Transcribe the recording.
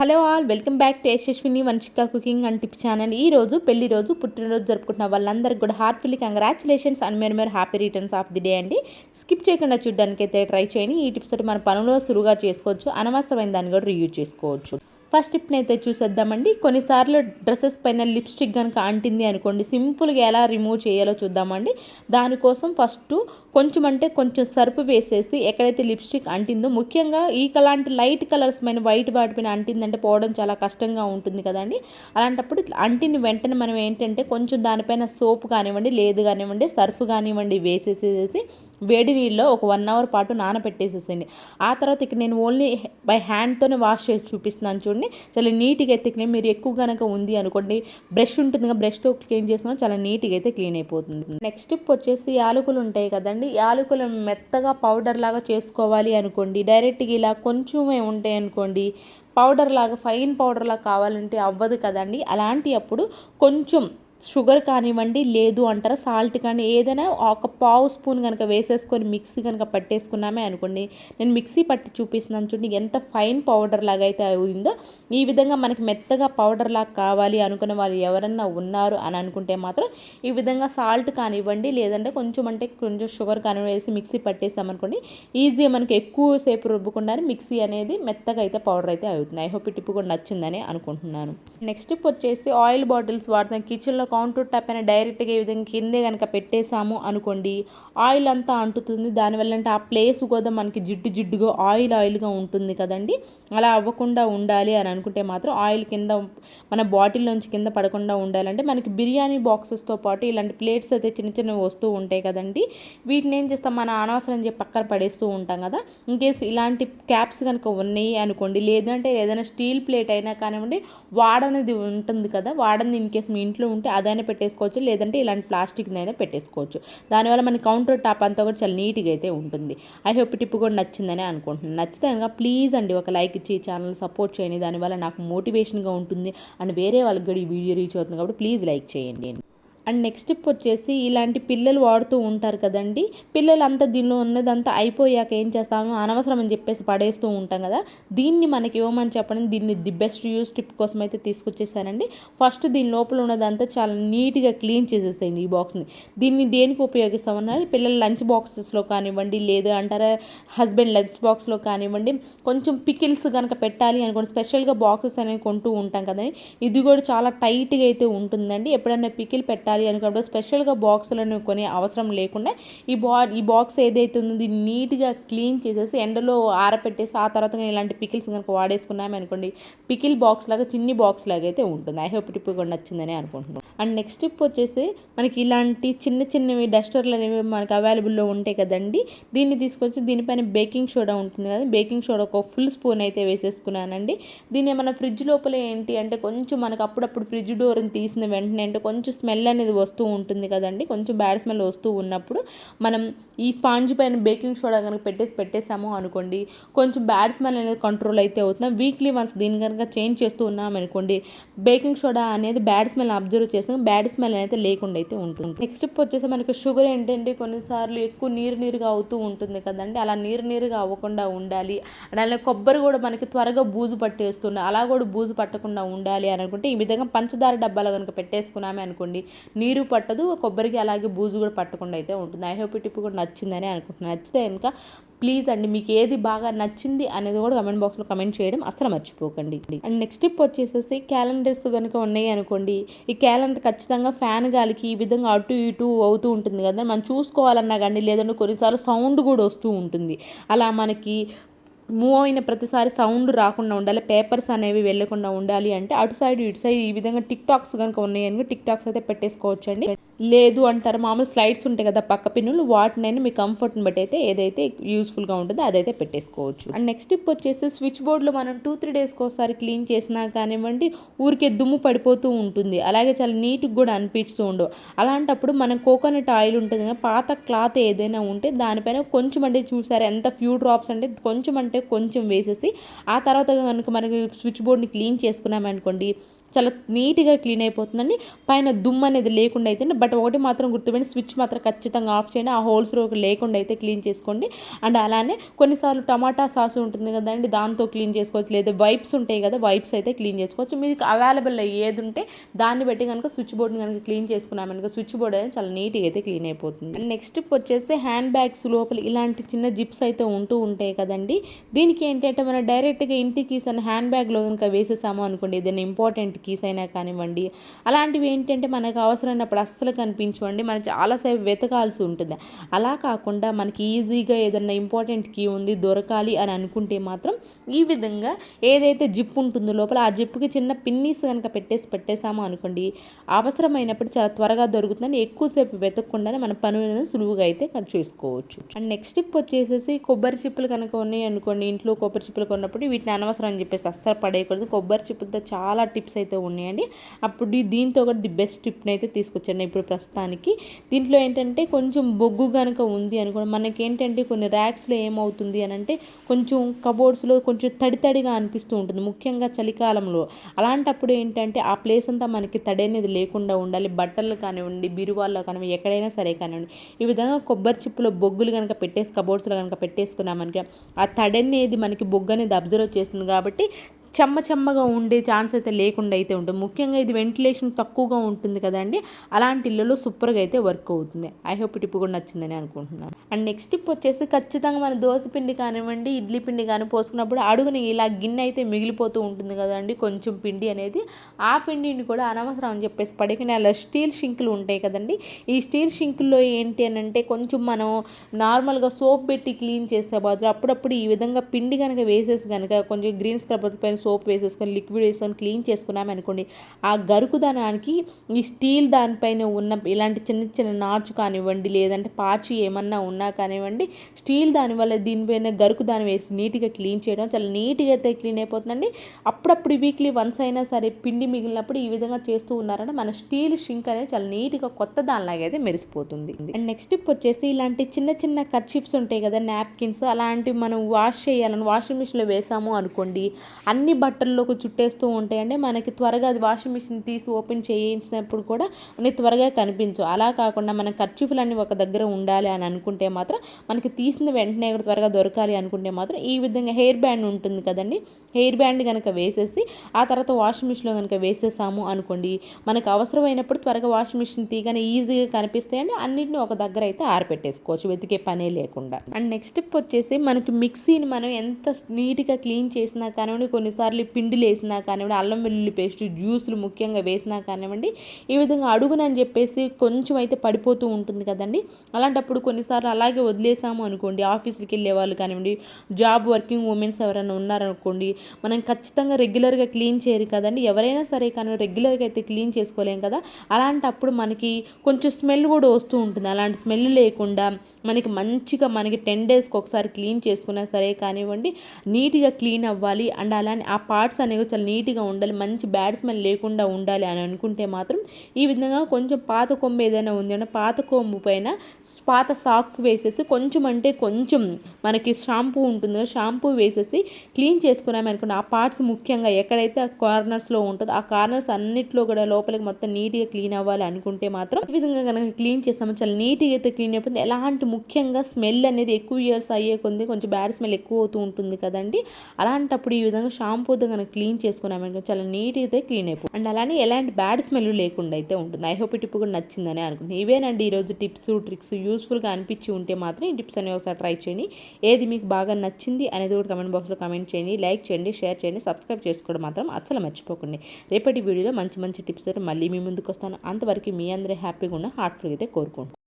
Hello all, welcome back to Yashaswini Vamshika cooking and tips channel. ఈ రోజు పెళ్లి రోజు పుట్టినరోజు జరుపుకుంటున్న వాళ్ళందరికీ కూడా హార్ట్ఫుల్లీ కంగ్రాచులేషన్స్ అండ్ మీరు happy returns of the day అండి. స్కిప్ చేయకుండా చూడడానికి అయితే ట్రై చేయండి. ఈ టిప్స్ తోటి మన పనులు సులువుగా చేసుకోవచ్చు, అనవసరమైన దాన్ని కూడా రియూజ్ చేసుకోవచ్చు. ఫస్ట్ టిప్ని అయితే చూసేద్దామండి. కొన్నిసార్లు డ్రెస్సెస్ పైన లిప్స్టిక్ కనుక అంటింది అనుకోండి, సింపుల్గా ఎలా రిమూవ్ చేయాలో చూద్దామండి. దానికోసం ఫస్ట్ కొంచెం సర్పు వేసేసి ఎక్కడైతే లిప్స్టిక్ అంటిందో, ముఖ్యంగా లాంటి లైట్ కలర్స్ పైన వైట్ వాటిపైన అంటిందంటే పోవడం చాలా కష్టంగా ఉంటుంది కదండి. అలాంటప్పుడు అంటిన వెంటనే మనం ఏంటంటే కొంచెం దానిపైన సోప్ కానివ్వండి, లేదు కానివ్వండి, సర్ఫ్ కానివ్వండి వేసేసేసి వేడి నీళ్ళలో ఒక 1 అవర్ పాటు నానబెట్టేసేసండి. ఆ తర్వాత ఇక్కడ నేను ఓన్లీ బై హ్యాండ్తోనే వాష్ చేసి చూపిస్తున్నాను చూడండి. చాలా నీట్గా అయితే క్లీన్. మీరు ఎక్కువ కనుక ఉంది అనుకోండి, బ్రష్ ఉంటుంది కదా, బ్రష్తో క్లీన్ చేసుకున్నా చాలా నీట్గా అయితే క్లీన్ అయిపోతుంది. నెక్స్ట్ టిప్ వచ్చేసి యాలకులు ఉంటాయి కదండి. యాలకులు మెత్తగా పౌడర్ లాగా చేసుకోవాలి అనుకోండి, డైరెక్ట్గా ఇలా కొంచెమే ఉంటాయి అనుకోండి, పౌడర్ లాగా ఫైన్ పౌడర్ లాగా కావాలంటే అవ్వదు కదండి. అలాంటి అప్పుడు కొంచెం షుగర్ కానివ్వండి, లేదు అంటారా సాల్ట్ కానీ ఏదైనా ఒక పావు స్పూన్ కనుక వేసేసుకొని మిక్సీ కనుక పట్టేసుకున్నామే అనుకోండి, నేను మిక్సీ పట్టి చూపిస్తున్నాను చూడండి, ఎంత ఫైన్ పౌడర్ లాగా అయితే అయిందో. ఈ విధంగా మనకి మెత్తగా పౌడర్ లాగా కావాలి అనుకునే వాళ్ళు ఎవరన్నా ఉన్నారు అని అనుకుంటే మాత్రం ఈ విధంగా సాల్ట్ కానివ్వండి, లేదంటే కొంచెం షుగర్ కానివ్వండి వేసి మిక్సీ పట్టేసామనుకోండి, ఈజీగా మనకి ఎక్కువసేపు రుబ్బకుండానే మిక్సీ అనేది మెత్తగా అయితే పౌడర్ అయితే అవుతుంది. ఐ హోప్ ఈ టిప్ కూడా నచ్చిందని అనుకుంటున్నాను. నెక్స్ట్ టిప్ వచ్చేసి ఆయిల్ బాటిల్స్ వాడుతాం కిచెన్లో. కౌంటర్ టాప్ అయినా డైరెక్ట్గా ఈ విధంగా కిందే కనుక పెట్టేసాము అనుకోండి, ఆయిల్ అంతా అంటుతుంది. దానివల్ల అంటే ఆ ప్లేస్ కూడా మనకి జిడ్డుగా ఆయిల్గా ఉంటుంది కదండి. అలా అవ్వకుండా ఉండాలి అని అనుకుంటే మాత్రం ఆయిల్ కింద మన బాటిల్లోంచి కింద పడకుండా ఉండాలంటే మనకి బిర్యానీ బాక్సెస్తో పాటు ఇలాంటి ప్లేట్స్ అయితే చిన్నవి వస్తూ ఉంటాయి కదండి. వీటిని ఏం చేస్తాం, మన అనవసరం చెప్పి పక్కన పడేస్తూ ఉంటాం కదా. ఇన్కేస్ ఇలాంటి క్యాప్స్ కనుక ఉన్నాయి అనుకోండి, లేదంటే ఏదైనా స్టీల్ ప్లేట్ అయినా కానివ్వండి, వాడనేది ఉంటుంది కదా, వాడని ఇన్కేస్ మీ ఇంట్లో ఉంటే అదైనా పెట్టేసుకోవచ్చు, లేదంటే ఇలాంటి ప్లాస్టిక్నైనా పెట్టేసుకోవచ్చు. దానివల్ల మన కౌంటర్ టాప్ అంతా కూడా చాలా నీట్గా అయితే ఉంటుంది. ఐ హోప్ టిప్ కూడా నచ్చిందని అనుకుంటున్నాను. నచ్చితే కనుక ప్లీజ్ అండి ఒక లైక్ ఇచ్చి ఛానల్ సపోర్ట్ చేయండి. దానివల్ల నాకు మోటివేషన్గా ఉంటుంది అండ్ వేరే వాళ్ళకి కూడా ఈ వీడియో రీచ్ అవుతుంది కాబట్టి ప్లీజ్ లైక్ చేయండి. అండ్ నెక్స్ట్ టిప్ వచ్చేసి ఇలాంటి పిల్లలు వాడుతూ ఉంటారు కదండి. పిల్లలు అంతా దీనిలో ఉన్నదంతా అయిపోయాక ఏం చేస్తాము, అనవసరం అని చెప్పేసి పడేస్తూ ఉంటాం కదా. దీన్ని మనకి ఇవ్వమని చెప్పండి, దీన్ని ది బెస్ట్ యూస్ టిప్ కోసం అయితే తీసుకొచ్చేసానండి. ఫస్ట్ దీని లోపల ఉన్నదంతా చాలా నీట్గా క్లీన్ చేసేసేయండి ఈ బాక్స్ని. దీన్ని దేనికి ఉపయోగిస్తామన్నారు, పిల్లల లంచ్ బాక్సెస్లో కానివ్వండి, లేదు అంటారా హస్బెండ్ లంచ్ బాక్స్లో కానివ్వండి, కొంచెం పికిల్స్ కనుక పెట్టాలి అనుకోండి, స్పెషల్గా బాక్సెస్ అనేవి కొంటూ ఉంటాం కదండి. ఇది కూడా చాలా టైట్గా అయితే ఉంటుందండి. ఎప్పుడైనా పికిల్ పెట్టాలి అనుకున్నప్పుడు స్పెషల్గా బాక్సులను కొనే అవసరం లేకుండా ఈ బాక్స్ ఏదైతే ఉందో దీన్ని నీట్గా క్లీన్ చేసేసి ఎండలో ఆరపెట్టేసి ఆ తర్వాత ఇలాంటి పికిల్స్ కనుక వాడేసుకున్నామే అనుకోండి, పికిల్ బాక్స్ లాగా చిన్ని బాక్స్ లాగా అయితే ఉంటుంది. ఐ హోప్ టిప్ కూడా నచ్చిందని అనుకుంటున్నాను. అండ్ నెక్స్ట్ టిప్ వచ్చేసి మనకి ఇలాంటి చిన్నవి డస్టర్లు అనేవి మనకి అవైలబుల్లో ఉంటాయి కదండి. దీన్ని తీసుకొచ్చి దీనిపైన బేకింగ్ సోడా ఉంటుంది కదా, బేకింగ్ సోడా ఒక ఫుల్ స్పూన్ అయితే వేసేసుకున్నానండి. దీన్ని మన ఫ్రిడ్జ్ లోపల ఏంటి అంటే కొంచెం మనకు అప్పుడప్పుడు ఫ్రిడ్జ్ డోర్ని తీసిన వెంటనే అంటే కొంచెం స్మెల్ అనేది వస్తూ ఉంటుంది కదండి. కొంచెం బ్యాడ్ స్మెల్ వస్తూ ఉన్నప్పుడు మనం ఈ స్పాంజ్ పైన బేకింగ్ సోడా కనుక పెట్టేసాము అనుకోండి, కొంచెం బ్యాడ్ స్మెల్ అనేది కంట్రోల్ అయితే అవుతున్నాం. వీక్లీ వన్స్ దీన్ని కనుక చేంజ్ చేస్తూ ఉన్నాం అనుకోండి, బేకింగ్ సోడా అనేది బ్యాడ్ స్మెల్ అబ్జర్వ్ చేస్తాం, బ్యాడ్ స్మెల్ అయితే లేకుండా అయితే ఉంటుంది. నెక్స్ట్ వచ్చేసి మనకి షుగర్ ఏంటంటే కొన్నిసార్లు ఎక్కువ నీరుగా అవుతూ ఉంటుంది కదండి. అలా నీరుగా అవ్వకుండా ఉండాలి. అలానే కొబ్బరి కూడా మనకి త్వరగా బూజు పట్టేస్తుంది, అలా కూడా బూజు పట్టకుండా ఉండాలి అని అనుకుంటే ఈ విధంగా పంచదార డబ్బాలో కనుక పెట్టేసుకున్నామే అనుకోండి, నీరు పట్టదు, కొబ్బరికి అలాగే బూజు కూడా పట్టకుండా అయితే ఉంటుంది. ఐ హోప్ ఈ టిప్ కూడా నచ్చిందని అనుకుంటున్నాను. నచ్చితే కనుక ప్లీజ్ అండి మీకు ఏది బాగా నచ్చింది అనేది కూడా కమెంట్ బాక్స్లో కమెంట్ చేయడం అసలు మర్చిపోకండి. అండ్ నెక్స్ట్ టిప్ వచ్చేసేసి క్యాలెండర్స్ కనుక ఉన్నాయి అనుకోండి, ఈ క్యాలెండర్ ఖచ్చితంగా ఫ్యాన్ గాలికి ఈ విధంగా అటు ఇటు అవుతూ ఉంటుంది కదా, మనం చూసుకోవాలన్నా కానీ, లేదంటే కొన్నిసార్లు సౌండ్ కూడా వస్తూ ఉంటుంది. అలా మనకి మూవ్ అయిన ప్రతిసారి సౌండ్ రాకుండా ఉండాలి, పేపర్స్ అనేవి వెళ్ళకుండా ఉండాలి అంటే అటు సైడ్ ఇటు సైడ్ ఈ విధంగా టిక్ టాక్స్ కనుక ఉన్నాయని టిక్ టాక్స్ అయితే పెట్టేసుకోవచ్చండి. లేదు అంటారు మామూలు స్లైడ్స్ ఉంటాయి కదా పక్క పిన్నులు, వాటినైనా మీ కంఫర్ట్ని బట్టి అయితే ఏదైతే యూస్ఫుల్గా ఉంటుందో అదైతే పెట్టేసుకోవచ్చు. అండ్ నెక్స్ట్ టిప్ వచ్చేసి స్విచ్ బోర్డులో మనం 2-3 డేస్కి ఒకసారి క్లీన్ చేసినా కానివ్వండి, ఊరికే దుమ్ము పడిపోతూ ఉంటుంది, అలాగే చాలా నీట్గా కూడా అనిపిస్తూ ఉండవు. అలాంటప్పుడు మనం కోకోనట్ ఆయిల్ ఉంటుంది కదా, పాత క్లాత్ ఏదైనా ఉంటే దానిపైన కొంచెం అంటే చూసారా ఎంత ఫ్యూ డ్రాప్స్ అంటే కొంచెం వేసేసి ఆ తర్వాత కనుక మనకి స్విచ్ బోర్డ్ని క్లీన్ చేసుకున్నామనుకోండి, చాలా నీట్గా క్లీన్ అయిపోతుందండి. పైన దుమ్ము అనేది లేకుండా అయితే, బట్ బట్ ఒకటి మాత్రం గుర్తుపెట్టి స్విచ్ మాత్రం ఖచ్చితంగా ఆఫ్ చేయండి. ఆ హోల్స్ లేకుండా అయితే క్లీన్ చేసుకోండి. అండ్ అలానే కొన్నిసార్లు టమాటా సాస్ ఉంటుంది కదండి, దాంతో క్లీన్ చేసుకోవచ్చు. లేదా వైప్స్ ఉంటాయి కదా, వైప్స్ అయితే క్లీన్ చేసుకోవచ్చు. మీకు అవైలబుల్ ఏది ఉంటే దాన్ని బట్టి కనుక స్విచ్ బోర్డ్ని కనుక క్లీన్ చేసుకున్నామనుకో స్విచ్ బోర్డ్ అనేది చాలా నీట్గా అయితే క్లీన్ అయిపోతుంది. అండ్ నెక్స్ట్ వచ్చేసి హ్యాండ్ బ్యాగ్స్ లోపల ఇలాంటి చిన్న జిప్స్ అయితే ఉంటూ ఉంటాయి కదండి. దీనికి ఏంటంటే మనం డైరెక్ట్గా ఇంటి కీస్ అని హ్యాండ్ బ్యాగ్లో కనుక వేసేసాము అనుకోండి, ఏదైనా ఇంపార్టెంట్ కీస్ అయినా కానివ్వండి, అలాంటివి ఏంటంటే మనకు అవసరమైనప్పుడు అస్సలు కనిపించవండి, మనం చాలాసేపు వెతకాల్సి ఉంటుంది. అలా కాకుండా మనకి ఈజీగా ఏదైనా ఇంపార్టెంట్ కీ ఉంది దొరకాలి అని అనుకుంటే మాత్రం ఈ విధంగా ఏదైతే జిప్ ఉంటుందో లోపల ఆ జిప్కి చిన్న పిన్నీస్ కనుక పెట్టేసాము అనుకోండి, అవసరమైనప్పుడు చాలా త్వరగా దొరుకుతుందని ఎక్కువసేపు వెతకకుండానే మన పనులను సులువుగా అయితే చేసుకోవచ్చు. అండ్ నెక్స్ట్ టిప్ వచ్చేసేసి కొబ్బరి చిప్పలు కనుక ఉన్నాయి అనుకోండి, ఇంట్లో కొబ్బరి చిప్పలు కొన్నప్పుడు వీటిని అనవసరం అని చెప్పేసి అస్సలు పడేయకూడదు. కొబ్బరి చిప్పలతో చాలా టిప్స్ అయితే ఉన్నాయండి. అప్పుడు దీంతో కూడా ది బెస్ట్ టిప్ని అయితే తీసుకొచ్చాను ఇప్పుడు ప్రస్తుతానికి. దీంట్లో ఏంటంటే కొంచెం బొగ్గు కనుక ఉంది అనుకోండి, మనకేంటంటే కొన్ని ర్యాక్స్లో ఏమవుతుంది అని అంటే కొంచెం కబోర్డ్స్లో కొంచెం తడిగా అనిపిస్తూ ఉంటుంది, ముఖ్యంగా చలికాలంలో. అలాంటప్పుడు ఏంటంటే ఆ ప్లేస్ అంతా మనకి తడి అనేది లేకుండా ఉండాలి. బట్టలు కానివ్వండి, బీరువాల్లో కానివ్వండి, ఎక్కడైనా సరే కానివ్వండి, ఈ విధంగా కొబ్బరి చిప్పులో బొగ్గులు కనుక కబోర్డ్స్లో కనుక పెట్టేసుకున్నామనుక ఆ తడి అనేది మనకి బొగ్గు అనేది అబ్జర్వ్ చేస్తుంది కాబట్టి చెమ్మగా ఉండే ఛాన్స్ అయితే లేకుండా అయితే ఉంటుంది. ముఖ్యంగా ఇది వెంటిలేషన్ తక్కువగా ఉంటుంది కదండి, అలాంటి ఇళ్ళలో సూపర్గా అయితే వర్క్ అవుతుంది. ఐ హోప్ టిప్ కూడా నచ్చిందని అనుకుంటున్నాను. అండ్ నెక్స్ట్ టిప్ వచ్చేసి ఖచ్చితంగా మన దోశ పిండి కానివ్వండి, ఇడ్లీ పిండి కానీ పోసుకున్నప్పుడు అడుగుని ఇలా గిన్నె అయితే మిగిలిపోతూ ఉంటుంది కదండి కొంచెం పిండి అనేది. ఆ పిండిని కూడా అనవసరం అని చెప్పేసి పడేకుని అలా స్టీల్ షింకులు ఉంటాయి కదండి, ఈ స్టీల్ షింకుల్లో ఏంటి అని అంటే కొంచెం మనం నార్మల్గా సోప్ పెట్టి క్లీన్ చేసే బదులు అప్పుడప్పుడు ఈ విధంగా పిండి కనుక వేసేసి కనుక కొంచెం గ్రీన్ స్క్రబ్ పైన సోప్ వేసేసుకొని లిక్విడ్ వేసుకొని క్లీన్ చేసుకున్నాము అనుకోండి, ఆ గరుకుదనానికి ఈ స్టీల్ దానిపైన ఉన్న ఇలాంటి చిన్న నాచు కానివ్వండి, లేదంటే పాచి ఏమన్నా ఉన్నా కానివ్వండి, స్టీల్ దానివల్ల దీనిపైన గరుకుదాని వేసి నీట్గా క్లీన్ చేయడం చాలా నీట్గా అయితే క్లీన్ అయిపోతుందండి. అప్పుడప్పుడు వీక్లీ వన్స్ అయినా సరే పిండి మిగిలినప్పుడు ఈ విధంగా చేస్తూ ఉన్నారంటే మన స్టీల్ షింక్ అనేది చాలా నీట్గా కొత్త దానిలాగా అయితే మెరిసిపోతుంది. అండ్ నెక్స్ట్ టిప్ వచ్చేసి ఇలాంటి చిన్న కర్చీఫ్స్ ఉంటాయి కదా, నాప్కిన్స్, అలాంటివి మనం వాష్ చేయాలని వాషింగ్ మిషన్లో వేసాము అనుకోండి, అన్ని బట్టల్లోకి చుట్టేస్తూ ఉంటాయండి. మనకి త్వరగా అది వాషింగ్ మిషన్ తీసి ఓపెన్ చేయించినప్పుడు కూడా మనకి త్వరగా కనిపించవు. అలా కాకుండా మన కర్చీఫ్లన్నీ ఒక దగ్గర ఉండాలి అని అనుకుంటే మాత్రం, మనకి తీసిన వెంటనే కూడా త్వరగా దొరకాలి అనుకుంటే మాత్రం ఈ విధంగా హెయిర్ బ్యాండ్ ఉంటుంది కదండి, హెయిర్ బ్యాండ్ కనుక వేసేసి ఆ తర్వాత వాషింగ్ మిషన్లో కనుక వేసేసాము అనుకోండి, మనకు అవసరమైనప్పుడు త్వరగా వాషింగ్ మిషన్ తీగానే ఈజీగా కనిపిస్తాయండి. అన్నింటినీ ఒక దగ్గర అయితే ఆరపెట్టేసుకోవచ్చు, వెతికే పనే లేకుండా. అండ్ నెక్స్ట్ టిప్ వచ్చేసి మనకి మిక్సీని మనం ఎంత నీట్గా క్లీన్ చేసినా కానివ్వండి, కొన్నిసార్లు పిండిలు వేసినా కానివ్వండి, అల్లం వెల్లుల్లి పేస్ట్, జ్యూసులు ముఖ్యంగా వేసినా కానివ్వండి, ఈ విధంగా అడుగునని చెప్పేసి కొంచెం అయితే పడిపోతూ ఉంటుంది కదండి. అలాంటప్పుడు కొన్నిసార్లు అలాగే వదిలేసాము అనుకోండి, ఆఫీస్కి వెళ్ళే వాళ్ళు కానివ్వండి, జాబ్ వర్కింగ్ ఉమెన్స్ ఎవరైనా ఉన్నారనుకోండి, మనం ఖచ్చితంగా రెగ్యులర్గా క్లీన్ చేయరు కదండి, ఎవరైనా సరే కానీ రెగ్యులర్గా అయితే క్లీన్ చేసుకోలేం కదా. అలాంటప్పుడు మనకి కొంచెం స్మెల్ కూడా వస్తూ ఉంటుంది. అలాంటి స్మెల్ లేకుండా మనకి 10 డేస్కి ఒకసారి క్లీన్ చేసుకున్నా సరే కానివ్వండి, నీట్గా క్లీన్ అవ్వాలి. అండ్ అలానే ఆ పార్ట్స్ అనేవి చాలా నీట్గా ఉండాలి, మంచి బ్యాడ్ స్మెల్ లేకుండా ఉండాలి అని అనుకుంటే మాత్రం ఈ విధంగా కొంచెం పాత కొమ్ము ఏదైనా ఉంది అంటే పాత కొమ్ము పైన పాత సాక్స్ వేసేసి కొంచెం మనకి షాంపూ ఉంటుంది, షాంపూ వేసేసి క్లీన్ చేసుకున్నామనుకోండి, ఆ పార్ట్స్ ముఖ్యంగా ఎక్కడైతే కార్నర్స్లో ఉంటుందో ఆ కార్నర్స్ అన్నిట్లో కూడా లోపలికి మొత్తం నీట్గా క్లీన్ అవ్వాలి అనుకుంటే మాత్రం ఈ విధంగా కనుక క్లీన్ చేస్తాము చాలా నీట్గా అయితే క్లీన్ అయిపోతుంది. ఎలాంటి ముఖ్యంగా స్మెల్ అనేది ఎక్కువ ఇయర్స్ అయ్యే కొంది కొంచెం బ్యాడ్ స్మెల్ ఎక్కువ అవుతూ ఉంటుంది కదండి. అలాంటప్పుడు ఈ విధంగా షాంపూతో కనుక క్లీన్ చేసుకున్నామనుకో చాలా నీట్గా అయితే క్లీన్ అయిపోతుంది. అండ్ అలానే ఎలాంటి బ్యాడ్ స్మెల్ లేకుండా అయితే ఉంటుంది. ఐ హోప్ ఈ టిప్ కూడా నచ్చిందని అనుకుంటున్నాను. ఇవేనండి ఈరోజు టిప్స్ ట్రిక్స్. యూస్ఫుల్గా అనిపించి ఉంటే మాత్రం ఈ టిప్స్ అనేవి ఒకసారి ట్రై చేయండి. ఏది మీకు బాగా నచ్చింది అనేది కూడా కమెంట్ బాక్స్లో కమెంట్ చేయండి, లైక్ చేయండి, షేర్ చేయండి, సబ్స్క్రైబ్ చేసుకోవడం మాత్రం అస్సలు మర్చిపోకండి. రేపటి వీడియోలో మంచి టిప్స్ మళ్ళీ మీ ముందుకు వస్తాను. అంతవరకు మీ అందరూ హ్యాపీగా ఉన్న హార్ట్ఫుల్గా అయితే కోరుకుంటాను.